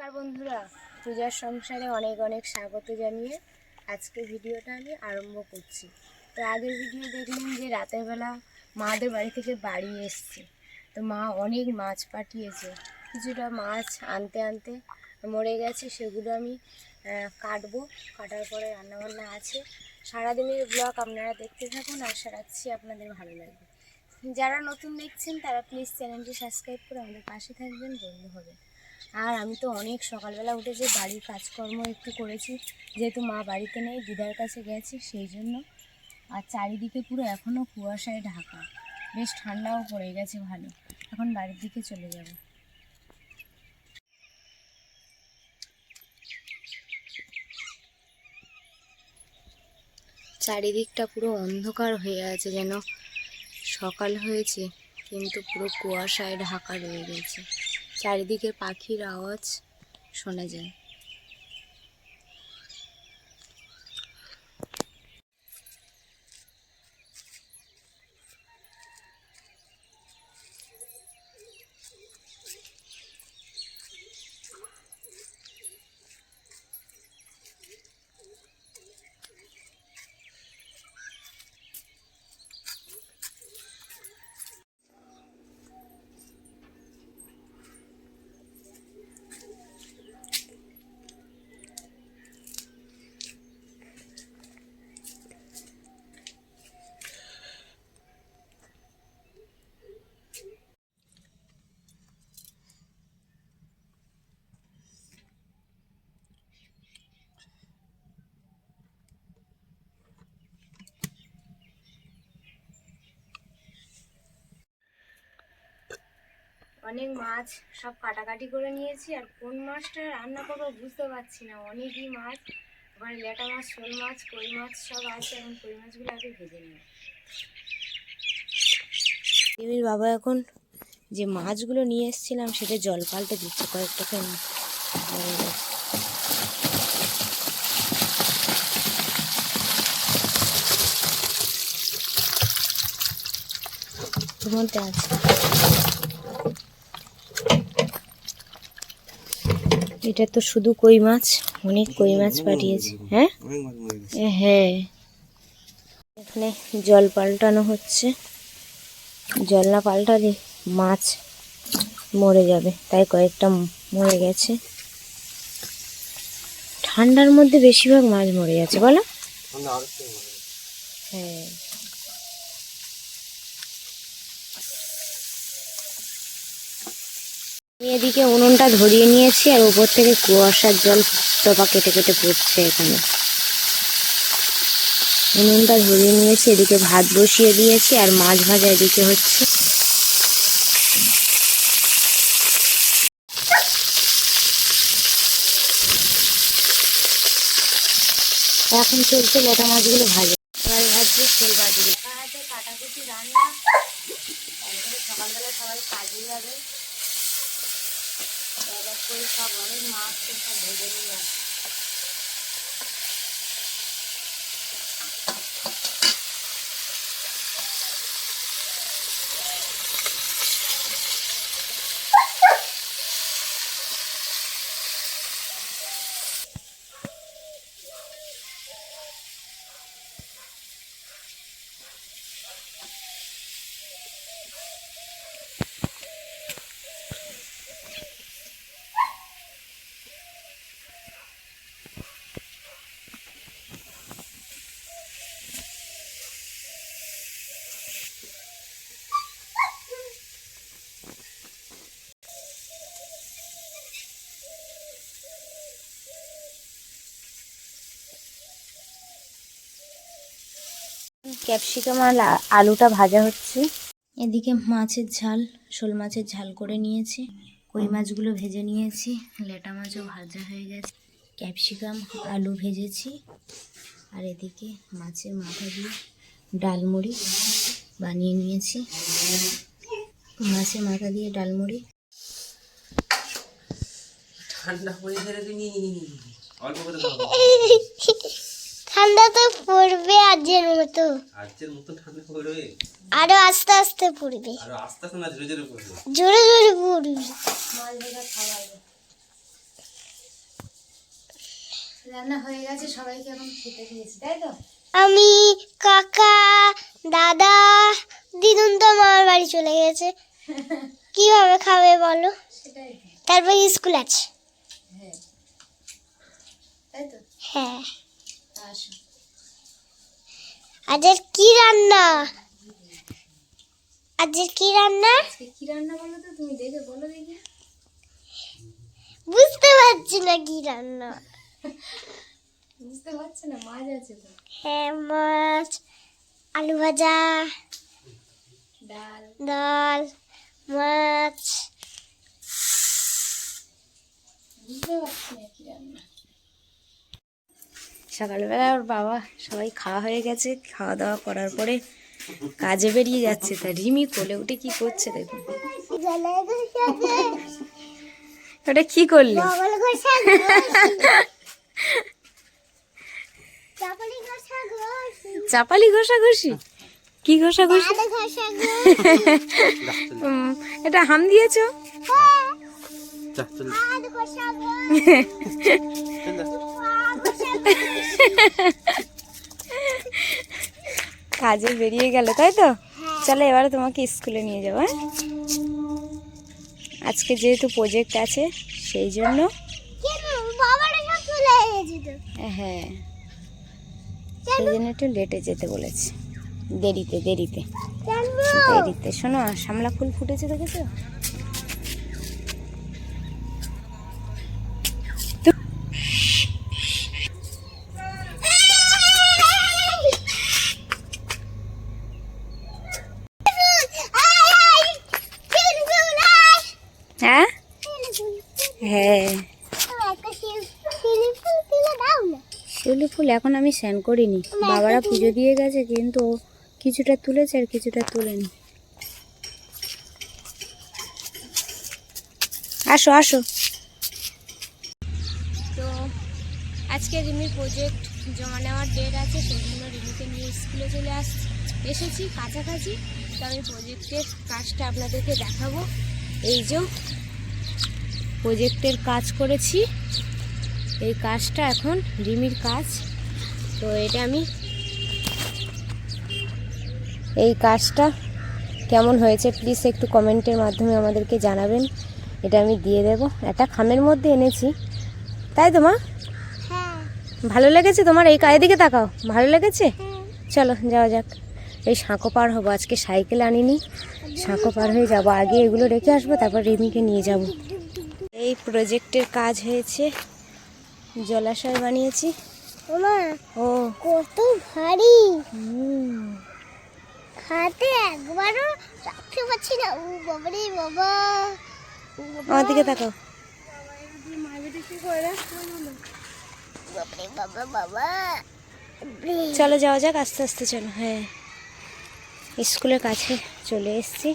নমস্কার বন্ধুরা, পূজার সংসারে অনেক অনেক স্বাগত জানিয়ে আজকে ভিডিওটা আমি আরম্ভ করছি। তো আগের ভিডিও দেখলেন যে রাতের বেলা মাদের বাড়ি থেকে বাড়ি এসছে, তো মা অনেক মাছ পাঠিয়েছে। কিছুটা মাছ আনতে আনতে মরে গেছে, সেগুলো আমি কাটবো। কাটার পরে রান্নাবান্না আছে। সারাদিনের ব্লগ আপনারা দেখতে থাকুন, আশা রাখছি আপনাদের ভালো লাগবে। যারা নতুন দেখছেন তারা প্লিজ চ্যানেলটি সাবস্ক্রাইব করে আমাদের পাশে থাকবেন, বন্ধু হবে। আর আমি তো অনেক সকালবেলা উঠে যে বাড়ির কাজকর্ম একটু করেছি, যেহেতু মা বাড়িতে নেই, দিদার কাছে গেছি সেই জন্য। আর চারিদিকে পুরো এখনও কুয়াশায় ঢাকা, বেশ ঠান্ডাও পড়ে গেছে ভালো। এখন বাড়ির দিকে চলে যাব। চারিদিকটা পুরো অন্ধকার হয়ে আছে, যেন সকাল হয়েছে কিন্তু পুরো কুয়াশায় ঢাকা রয়ে গেছে। চারিদিকে পাখির আওয়াজ শোনা যায়। অনেক মাছ সব কাটাকাটি করে নিয়েছি, আর কোন মাছটা রান্না করবো বুঝতে পারছি না। অনেকই মাছ, ওখানে লেটা মাছ, শোল মাছ, কই মাছ সব আছে। এখন কই মাছগুলো আগে ভেজে নেব। টিভির বাবা এখন যে মাছগুলো নিয়ে এসেছিলাম সেটা জল পাল্টে দিচ্ছে, কয়েকটাকে মরে গেছে। এর মধ্যে আছে, এটা তো শুধু কই মাছ, অনেক কই মাছ পাঠিয়েছে। হ্যাঁ হ্যাঁ, এখানে জল পাল্টানো হচ্ছে। জল না পাল্টালে মাছ মরে যাবে, তাই কয়েকটা মরে গেছে। ঠান্ডার মধ্যে বেশিরভাগ মাছ মরে যাচ্ছে, বলো? হ্যাঁ, এদিকে উনুনটা ধরিয়ে নিয়েছি, আর উপর থেকে কুয়াশার জল টপা কেটে কেটে পড়ছে। এখানে উনুনটা ধরিয়ে নিয়েছি, এদিকে ভাত বসিয়ে দিয়েছি, আর মাছ ভাজা এদিকে হচ্ছে। এখন চলছে লেটা মাছগুলো ভাজা, এবারে ভাজছে শোল মাছগুলো। কাটাকুটি রান্না, তারপরে সকালবেলা সবাই কাজে যাবে, করে সব অনেক মাছ সব ভেজে নিয়ে আসে। ক্যাপসিকাম আর আলুটা ভাজা হচ্ছে। এদিকে মাছের ঝাল, শোল মাছের ঝাল করে নিয়েছি, কই মাছগুলো ভেজে নিয়েছি, লেটা মাছও ভাজা হয়ে গেছে, ক্যাপসিকাম আলু ভেজেছি, আর এদিকে মাছের মাথা দিয়ে ডালমুড়ি বানিয়ে নিয়েছি। মাছের মাথা দিয়ে ডালমুড়ি। ঠান্ডা ঠান্ডা তো পড়বে আজের মতো ঠান্ডা পড়বে, আরো আস্তে আস্তে পড়বে, আরো আস্তে আস্তে না, জোরে জোরে পড়বে, জোরে জোরে পড়বে। মাছ ভাজা খাওয়াবে। রান্না হয়ে গেছে, সবাইকে এখন খেতে দিয়েছি, তাই তো? আমি, কাকা, দাদা, দিদুন তো মামার বাড়ি চলে গেছে। কিভাবে খাবে বলো? সেটাই তো। তারপর স্কুল আছে। হ্যাঁ, তাই তো। হ্যাঁ। আসো। আজের কি রান্না? আজের কি রান্না? আজকে কি রান্না বলো তো, তুমি দেখে বলো দেখি। বুঝতে পারছি না কি রান্না। বুঝতে পারছো না? মাছ আছে তো। হ্যাঁ, মাছ, আলু ভাজা, ডাল। ডাল, মাছ। বুঝতে পারছি না কি রান্না। সকালবেলা ওর বাবা সবাই খাওয়া হয়ে গেছে, খাওয়া দাওয়া করার পরে কাজে বেরিয়ে যাচ্ছে। তা রিমি কোলে উঠে কি করছে দেখুন। ওটা কি করলি? চাপালি ঘষাঘষি? কি ঘষাঘষি? এটা হাম দিয়েছো? কাজে বেরিয়ে গেল, তাই তো? চলো এবারে তোমাকে স্কুলে নিয়ে যাবো। হ্যাঁ, আজকে যেহেতু প্রজেক্ট আছে সেই জন্য। হ্যাঁ, সেই জন্য একটু লেটে যেতে বলেছে। দেরিতে দেরিতে দেরিতে। শোনো, শামলা ফুল ফুটেছে দেখেছো? হ্যাঁ হ্যাঁ, শিউলি ফুল এখন আমি স্নান করিনি, বাবারা পুজো দিয়ে গেছে, কিন্তু কিছুটা তুলেছে আর কিছুটা তুলেনি। আসো আসো। তো আজকে রিমির প্রজেক্ট জমা নেওয়ার ডেট আছে, সেই জন্য রিমিকে নিয়ে স্কুলে চলে এসেছি কাছাকাছি। তো আমি প্রজেক্টের কাজটা আপনাদেরকে দেখাবো। এই যে প্রজেক্টের কাজ করেছি, এই কাজটা এখন রিমির কাজ। তো এটা আমি, এই কাজটা কেমন হয়েছে প্লিজ একটু কমেন্টের মাধ্যমে আমাদেরকে জানাবেন। এটা আমি দিয়ে দেব। একটা খামের মধ্যে এনেছি, তাই তো মা? ভালো লেগেছে তোমার? এই এদিকে তাকাও, ভালো লেগেছে? চলো যাওয়া যাক। এই সাঁকো পার হবো, আজকে সাইকেল আনিনি, সাঁকো পার হয়ে যাবো। আগে এগুলো রেখে আসবো, তারপর রিমিকে নিয়ে যাব। এই প্রজেক্টের কাজ হয়েছে, জলাশয় বানিয়েছি। ও কত ভারী, হুম, হাতে একবারও রাখতে পারছি না। ও বাবারে বাবা, আমার দিকে তাকাও। বাবারে বাবা বাবা। চলো যাওয়া যাক, আস্তে আস্তে চলো। হ্যাঁ, স্কুলের কাছে চলে এসেছি,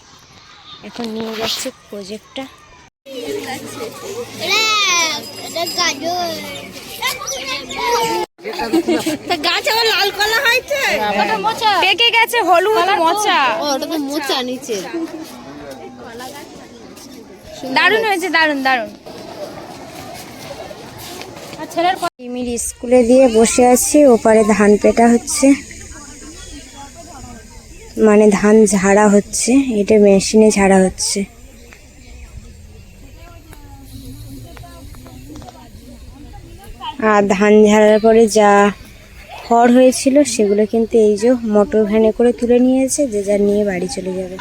এখন নিয়ে যাচ্ছে প্রজেক্টটা। গাছ আবার লাল কলা হয়েছে, পেকে গেছে, হলুদ মোচা। ওটা তো মোচা নিচে। দারুণ হয়েছে, দারুণ দারুণ। রিমির স্কুলে দিয়ে বসে আছি, ওপারে ধান পেটা হচ্ছে, মানে ধান ঝাড়া হচ্ছে, এটা মেশিনে ঝাড়া হচ্ছে। আর ধান ঝাড়ার পরে যা খড় হয়েছিল সেগুলো কিন্তু এই যে মোটর ভ্যানে করে তুলে নিয়েছে, যে যা নিয়ে বাড়ি চলে যাবে।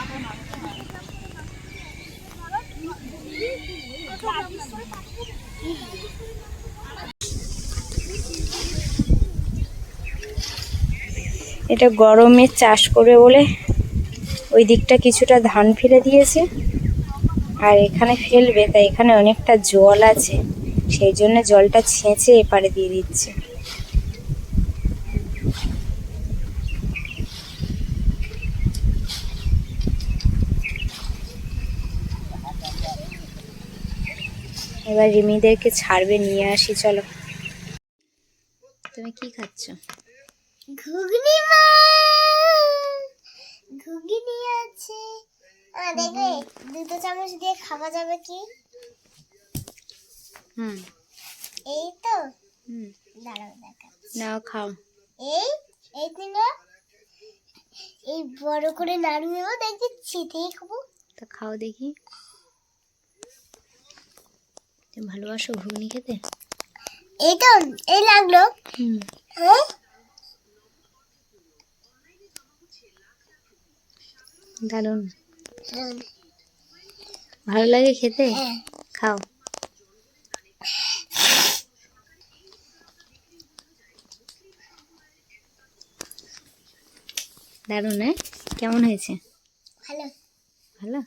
এটা গরমে চাষ করবে বলে ওই দিকটা কিছুটা ধান ফেলে দিয়েছে, আর এখানে ফেলবে, তাই এখানে অনেকটা জল আছে, সেই জন্য জলটা ছেঁচে এপারে দিয়ে দিচ্ছে। এবার রিমিদেরকে ছাড়বে, নিয়ে আসি চলো। তুমি কি খাচ্ছ? ঘুগনি মা, ঘুগনি আছে। দেখবে দুটো চামচ দিয়ে খাওয়া যাবে কি? হুম, এই তো। হুম, দাঁড়াও দেখা। নাও খাও। এই এই দিনে এই বড় করে নাড়ু দেবো, দেখবি চিতেই খাবো। তা খাও দেখি। তুমি ভালোবাসো ঘুগনি খেতে? এই তো, এই লাগলো। হুম, হ্যাঁ দারুণ। হুম, ভালো লাগে খেতে? হ্যাঁ। খাও। দারুণ, কেমন হয়েছে? ভালো। ভালো।